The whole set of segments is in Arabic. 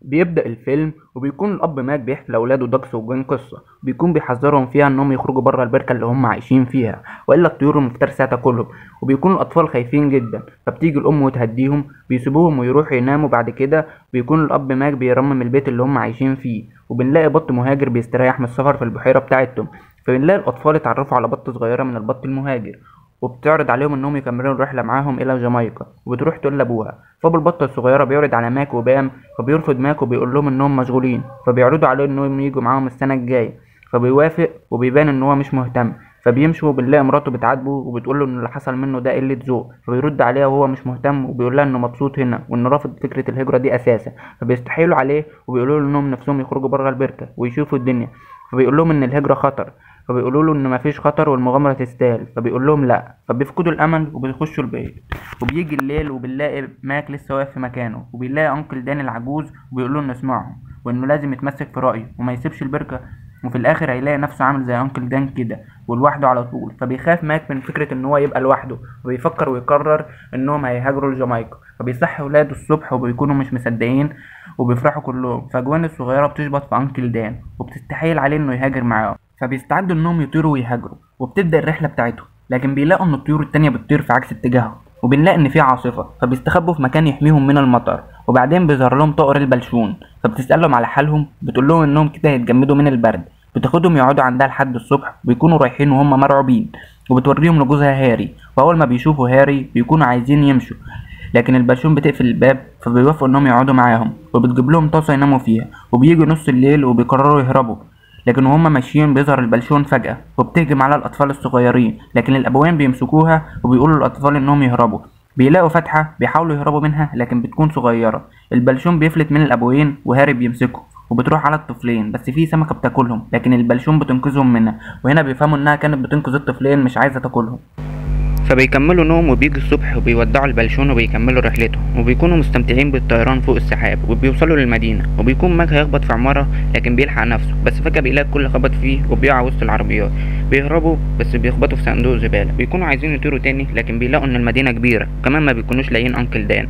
بيبدأ الفيلم وبيكون الأب ماك بيحكي لأولاده داكس وجين قصة بيكون بيحذرهم فيها إنهم يخرجوا بره البركة اللي هم عايشين فيها، وإلا الطيور المفترسة هتاكلهم. وبيكون الأطفال خايفين جدا، فبتيجي الأم وتهديهم، بيسيبوهم ويروحوا يناموا. بعد كده بيكون الأب ماك بيرمم البيت اللي هم عايشين فيه، وبنلاقي بط مهاجر بيستريح من السفر في البحيرة بتاعتهم. فبنلاقي الأطفال اتعرفوا على بط صغيرة من البط المهاجر، وبتعرض عليهم انهم يكملوا الرحله معاهم الى جامايكا، وبتروح تقول لابوها. فابو البطه الصغيره بيعرض على ماك وبام، فبيرفض ماك وبيقول لهم انهم مشغولين، فبيعرضوا عليه انهم يجوا معاهم السنه الجايه، فبيوافق وبيبان ان هو مش مهتم. فبيمشوا وبنلاقي مراته بتعاتبه وبتقول له ان اللي حصل منه ده قله ذوق، فبيرد عليها وهو مش مهتم وبيقول لها انه مبسوط هنا وانه رافض فكره الهجره دي اساسا. فبيستحيلوا عليه وبيقولوا له انهم نفسهم يخرجوا بره البركه ويشوفوا الدنيا، فبيقول لهم ان الهجره خطر، فبيقولوا له ان مفيش خطر والمغامره تستاهل، فبيقول لهم لا، فبيفقدوا الامل وبيخشوا البيت. وبيجي الليل وبنلاقي ماك لسه واقف في مكانه، وبيلاقي انكل دان العجوز وبيقول له انه يسمعهم وانه لازم يتمسك في رايه وما يسيبش البركه. وفي الاخر هيلاقي نفسه عامل زي انكل دان كده ولوحده على طول. فبيخاف ماك من فكره ان هو يبقى لوحده، وبيفكر ويقرر انهم هيهاجروا لجامايكا. فبيصحي ولاده الصبح وبيكونوا مش مصدقين وبيفرحوا كلهم. فجوان الصغيره بتشبط في انكل دان وبتستحيل عليه انه يهاجر معاهم، فبيستعدوا انهم يطيروا ويهاجروا، وبتبدأ الرحلة بتاعتهم. لكن بيلاقوا ان الطيور التانية بتطير في عكس اتجاههم، وبنلاقي ان في عاصفة، فبيستخبوا في مكان يحميهم من المطر. وبعدين بيظهر لهم طائر البلشون، فبتسألهم على حالهم، بتقول لهم انهم كده هيتجمدوا من البرد. بتاخدهم يقعدوا عندها لحد الصبح، بيكونوا رايحين وهم مرعوبين، وبتوريهم لجوزها هاري. واول ما بيشوفوا هاري بيكونوا عايزين يمشوا، لكن البلشون بتقفل الباب، فبيوافقوا انهم يقعدوا معاهم، وبتجيب لهم طاسة يناموا فيها. وبيجي نص الليل وبيقرروا يهربوا، لكن وهم ماشيين بيظهر البلشون فجأة وبتهجم على الأطفال الصغيرين. لكن الأبوين بيمسكوها وبيقولوا للأطفال إنهم يهربوا. بيلاقوا فتحة بيحاولوا يهربوا منها لكن بتكون صغيرة. البلشون بيفلت من الأبوين وهاري بيمسكه وبتروح على الطفلين، بس في سمكة بتاكلهم لكن البلشون بتنقذهم منها. وهنا بيفهموا إنها كانت بتنقذ الطفلين مش عايزة تاكلهم. فبيكملوا نوم، وبيجي الصبح وبيودعوا البلشون وبيكملوا رحلتهم، وبيكونوا مستمتعين بالطيران فوق السحاب. وبيوصلوا للمدينة وبيكون ماك هيخبط في عمارة لكن بيلحق نفسه، بس فجأة بيلاقي الكل خبط فيه وبيقع وسط العربيات. بيهربوا بس بيخبطوا في صندوق زبالة. بيكونوا عايزين يطيروا تاني لكن بيلاقوا ان المدينة كبيرة، وكمان ما بيكونوش لاقيين انكل دان.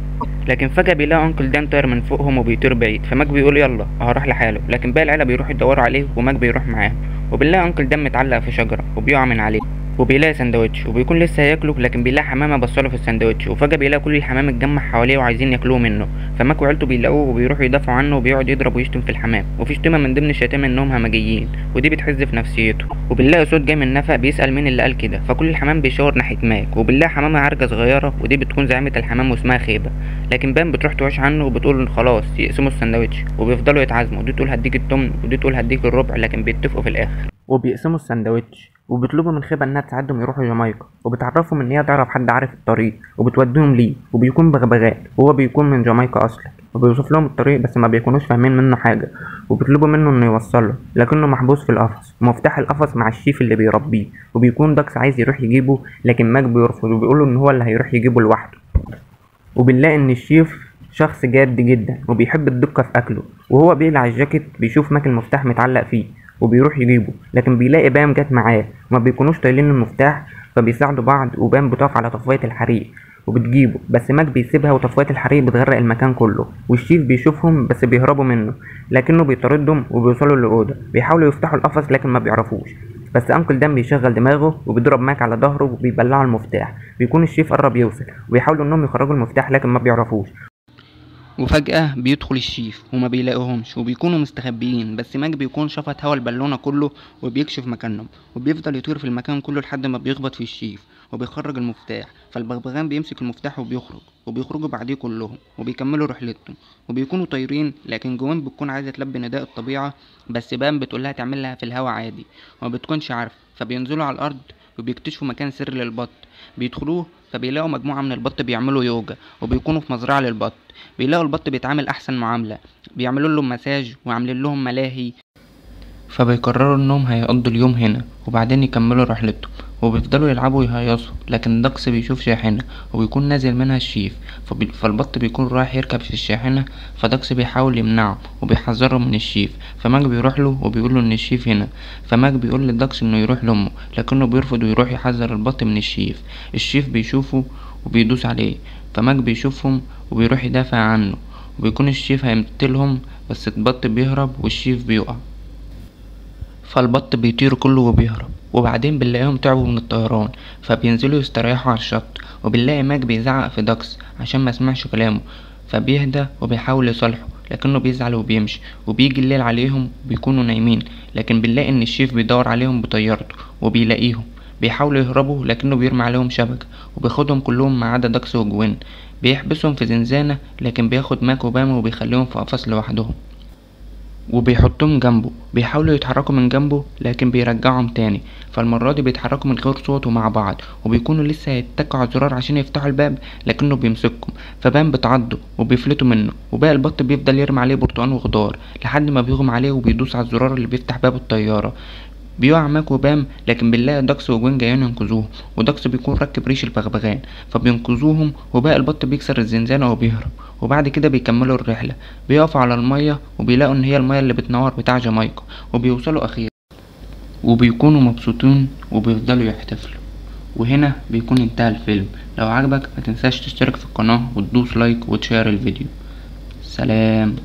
لكن فجأة بيلاقوا انكل دان طاير من فوقهم وبيطير بعيد. فماك بيقول يلا هروح لحاله، لكن باقي العيلة بيروحوا يدوروا عليه وماك بيروح معاهم. وبنلاقي انكل دان متعلق في شجرة وبيقع من عليه، وبيلاقي سندوتش وبيكون لسه هياكله، لكن بيلاقي حمامه بصله في السندوتش. وفجاه بيلاقي كل الحمام اتجمع حواليه وعايزين ياكلوه منه. فماك وعيلته بيلاقوه وبيروحوا يدافعوا عنه، وبيقعد يضرب ويشتم في الحمام، وفي شتيمه من ضمن الشتائم انهم همجيين، ودي بتحز في نفسيته. وبنلاقي صوت جاي من نفق بيسال مين اللي قال كده، فكل الحمام بيشاور ناحيه ماك. وبنلاقي حمامه عرجه صغيره، ودي بتكون زعيمه الحمام واسمها خيبه. لكن بام بتروح توحش عنه وبتقول خلاص يقسموا السندوتش، وبيفضلوا يتعازموا، ودي تقول هديك التمن ودي تقول هديك الربع، لكن بيتفقوا في الاخر وبيقسموا السندوتش. وبيطلبوا من خيبة انها تساعدهم يروحوا جامايكا، وبتعرفهم ان هي تعرف حد عارف الطريق وبتوديهم ليه. وبيكون بغبغاء وهو بيكون من جامايكا اصلا، وبيوصف لهم الطريق بس ما بيكونوش فاهمين منه حاجه. وبيطلبوا منه انه يوصله لكنه محبوس في القفص، ومفتاح القفص مع الشيف اللي بيربيه. وبيكون داكس عايز يروح يجيبه لكن ماك بيرفض وبيقوله ان هو اللي هيروح يجيبه لوحده. وبنلاقي ان الشيف شخص جاد جدا وبيحب الدقة في أكله. وهو بيقلع الجاكيت بيشوف ماك المفتاح متعلق فيه وبيروح يجيبه، لكن بيلاقي بام جت معاه وما بيكونوش طايلين المفتاح، فبيساعدوا بعض. وبام بتقف على طفاية الحريق وبتجيبه، بس ماك بيسيبها وطفاية الحريق بتغرق المكان كله. والشيف بيشوفهم بس بيهربوا منه، لكنه بيطاردهم وبيوصلوا للأوضة. بيحاولوا يفتحوا القفص لكن ما بيعرفوش، بس انكل دان بيشغل دماغه وبيضرب ماك على ظهره وبيبلعه المفتاح. بيكون الشيف قرب يوصل وبيحاولوا انهم يخرجوا المفتاح لكن ما بيعرفوش. وفجأة بيدخل الشيف وما بيلاقوهمش وبيكونوا مستخبيين، بس ماك بيكون شفط هوا البالونة كله وبيكشف مكانهم، وبيفضل يطير في المكان كله لحد ما بيخبط في الشيف وبيخرج المفتاح. فالبغبغان بيمسك المفتاح وبيخرج، وبيخرجوا بعديه كلهم وبيكملوا رحلتهم وبيكونوا طايرين. لكن جوان بتكون عايزة تلبي نداء الطبيعة، بس بام بتقولها تعملها في الهوا عادي وما بتكونش عارفة. فبينزلوا على الأرض وبيكتشفوا مكان سر للبط. بيدخلوه فبيلاقوا مجموعة من البط بيعملوا يوجا، وبيكونوا في مزرعة للبط. بيلاقوا البط بيتعامل أحسن معاملة، بيعملوا لهم مساج وعاملين لهم ملاهي. فبيقرروا انهم هيقضوا اليوم هنا وبعدين يكملوا رحلتهم، وبيفضلوا يلعبوا ويهيصوا. لكن داكس بيشوف شاحنة وبيكون نازل منها الشيف، فالبط بيكون رايح يركب في الشاحنة. فداكس بيحاول يمنعه وبيحذره من الشيف. فماك بيروح له وبيقول له ان الشيف هنا. فماك بيقول لداكس انه يروح لامه، لكنه بيرفض ويروح يحذر البط من الشيف. الشيف بيشوفه وبيدوس عليه، فماك بيشوفهم وبيروح يدافع عنه، وبيكون الشيف هيمتلهم. بس البط بيهرب والشيف بيقع، فالبط بيطير كله وبيهرب. وبعدين بنلاقيهم تعبوا من الطيران، فبينزلوا يستريحوا على الشط، وبنلاقي ماك بيزعق في داكس عشان ما سمعش كلامه، فبيهدى وبيحاول يصالحه لكنه بيزعل وبيمشي. وبيجي الليل عليهم وبيكونوا نايمين، لكن بنلاقي ان الشيف بيدور عليهم بطيارته وبيلاقيهم. بيحاولوا يهربوا لكنه بيرمي عليهم شبكة وبياخدهم كلهم ما عدا داكس وجوين. بيحبسهم في زنزانة، لكن بياخد ماك وبام وبيخليهم في قفص لوحدهم وبيحطهم جنبه. بيحاولوا يتحركوا من جنبه لكن بيرجعهم تاني، فالمرة دي بيتحركوا من غير صوت ومع بعض، وبيكونوا لسه هيتكوا على الزرار عشان يفتحوا الباب لكنه بيمسكهم. فبام بتعضه وبيفلتوا منه، وباقي البط بيفضل يرمي عليه برتقان وخضار لحد ما بيغمى عليه وبيدوس على الزرار اللي بيفتح باب الطيارة. بيقع ماك وبام، لكن بنلاقي داكس وجوين جايين ينقذوه، وداكس بيكون ركب ريش البغبغان فبينقذوهم. وباقي البط بيكسر الزنزانة وبيهرب. وبعد كده بيكملوا الرحلة، بيقفوا على المية وبيلاقوا ان هي المية اللي بتنور بتاع جامايكا، وبيوصلوا اخيرا وبيكونوا مبسوطين وبيفضلوا يحتفلوا. وهنا بيكون انتهى الفيلم. لو عجبك متنساش تشترك في القناة وتدوس لايك وتشير الفيديو. سلام.